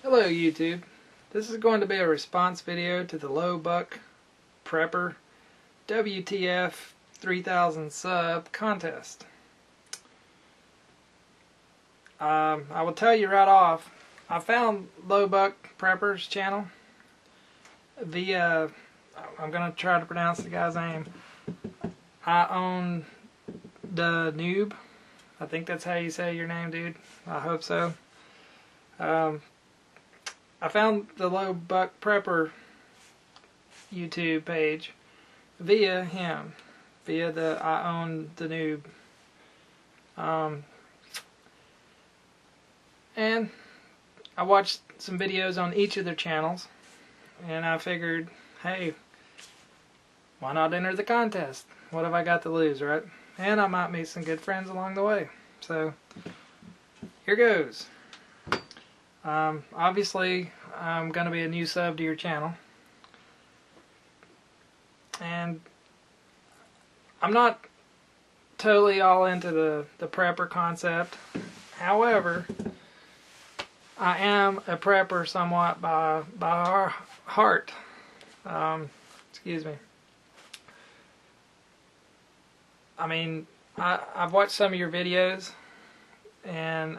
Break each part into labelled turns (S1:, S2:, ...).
S1: Hello YouTube. This is going to be a response video to the LowBuckPrepper WTF 3000 sub contest. I will tell you right off, I found LowBuckPrepper's channel via, I'm going to try to pronounce the guy's name, iowndunoob. I think that's how you say your name, dude. I hope so. I found the LowBuckPrepper YouTube page via him, via the iowndunoob. And I watched some videos on each of their channels, and I figured, hey, why not enter the contest? What have I got to lose, right? And I might meet some good friends along the way. So, here goes. Obviously, I'm going to be a new sub to your channel. And I'm not totally all into the prepper concept. However, I am a prepper somewhat by our heart. Excuse me. I mean, I've watched some of your videos, and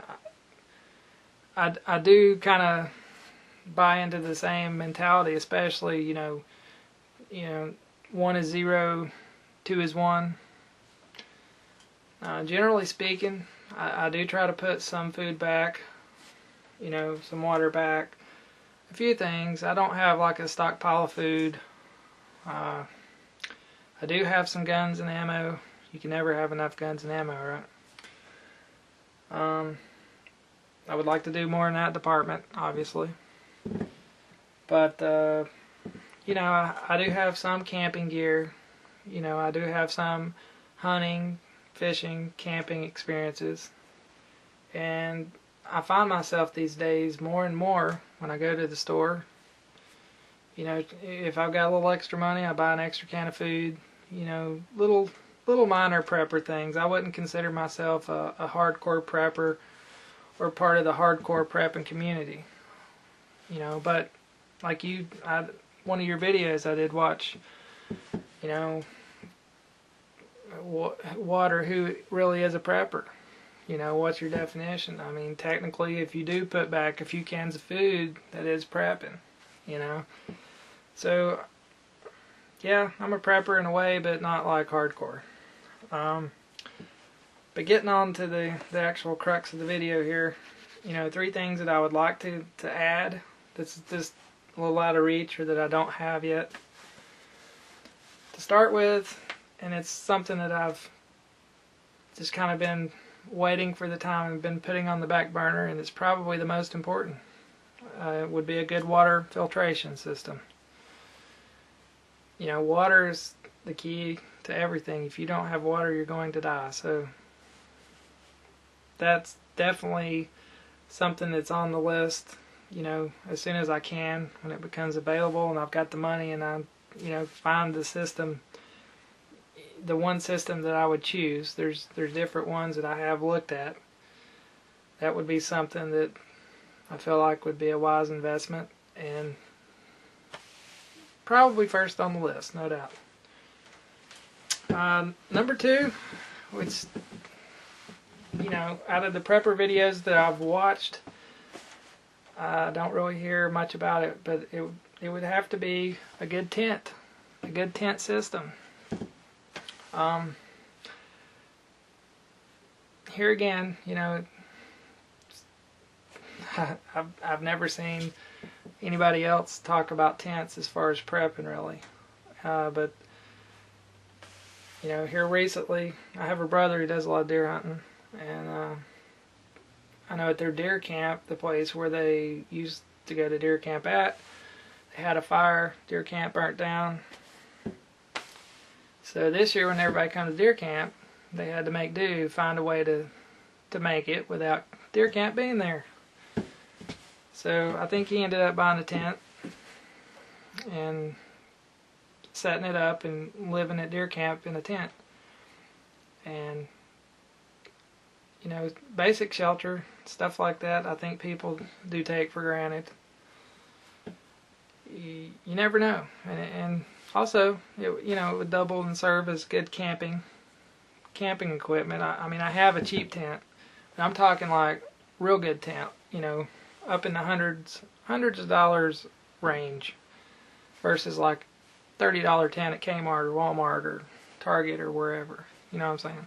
S1: I do kind of buy into the same mentality, especially, you know, 1 is 0, 2 is 1. Generally speaking, I do try to put some food back, some water back, a few things. I don't have like a stockpile of food. I do have some guns and ammo. You can never have enough guns and ammo, right? I would like to do more in that department, obviously. But, I do have some camping gear. I do have some hunting, fishing, camping experiences. And I find myself these days more and more when I go to the store. If I've got a little extra money, I buy an extra can of food. Little minor prepper things. I wouldn't consider myself a hardcore prepper or part of the hardcore prepping community, but like one of your videos I did watch, water, who really is a prepper? What's your definition? I mean, technically, if you do put back a few cans of food, that is prepping, So, yeah, I'm a prepper in a way, but not like hardcore. But getting on to the actual crux of the video here, 3 things that I would like to add that's just a little out of reach or that I don't have yet. To start with, and it's something that I've just kind of been waiting for the time and been putting on the back burner, and it's probably the most important. It would be a good water filtration system. Water is the key to everything. If you don't have water, you're going to die. So that's definitely something that's on the list, as soon as I can, when it becomes available and I've got the money and I, find the system, the one system that I would choose. There's different ones that I have looked at. That would be something that I feel like would be a wise investment and probably first on the list, no doubt. Number 2, which, out of the prepper videos that I've watched, I don't really hear much about it, but it would have to be a good tent system. Here again, I've never seen anybody else talk about tents as far as prepping, really. But here recently, I have a brother who does a lot of deer hunting, and I know at their deer camp, the place where they used to go to deer camp at, they had a fire, deer camp burnt down. So this year when everybody comes to deer camp, they had to make do, find a way to make it without deer camp being there. So I think he ended up buying a tent and setting it up and living at deer camp in a tent. And you know, basic shelter, stuff like that, I think people do take for granted. You never know. And also, you know, it would double and serve as good camping equipment. I mean, I have a cheap tent, but I'm talking like real good tent, you know, up in the hundreds of dollars range versus like $30 tent at Kmart or Walmart or Target or wherever. You know what I'm saying?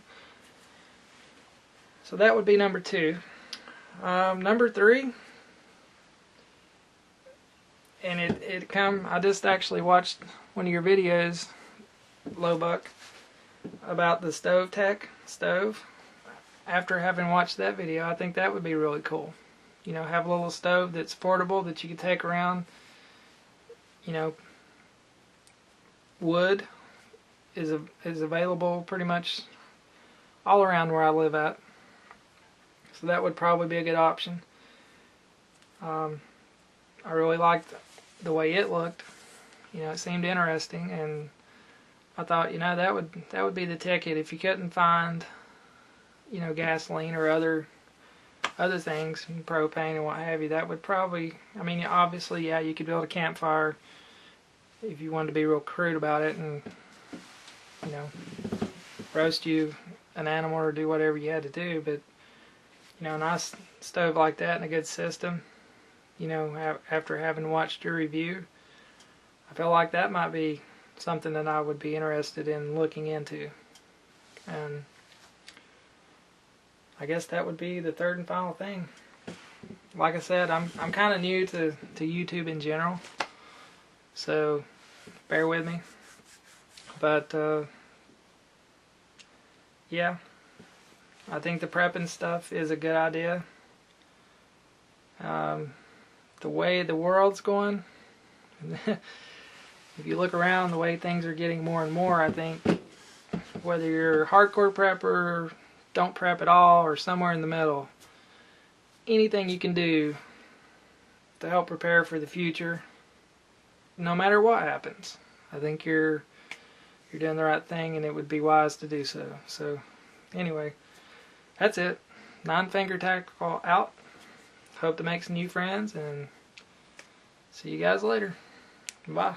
S1: So that would be number 2. Number 3, and I just actually watched one of your videos, LowBuck, about the stove. After having watched that video, I think that would be really cool. You know, have a little stove that's portable that you can take around. You know, wood is available pretty much all around where I live at. So that would probably be a good option. I really liked the way it looked. You know, it seemed interesting, and I thought, you know, that would be the ticket if you couldn't find, you know, gasoline or other things, propane and what have you. That would probably, I mean, obviously, yeah, you could build a campfire if you wanted to be real crude about it, and, you know, roast you an animal or do whatever you had to do. But, you know, a nice stove like that and a good system, you know, after having watched your review, I feel like that might be something that I would be interested in looking into. And I guess that would be the third and final thing. Like I said, I'm kind of new to YouTube in general, so bear with me. But yeah, I think the prepping stuff is a good idea. The way the world's going, if you look around, the way things are getting more and more, I think whether you're a hardcore prepper, don't prep at all, or somewhere in the middle, anything you can do to help prepare for the future, no matter what happens, I think you're doing the right thing, and it would be wise to do so. So anyway, that's it. 9-Finger Tactical out. Hope to make some new friends, and see you guys later. Bye.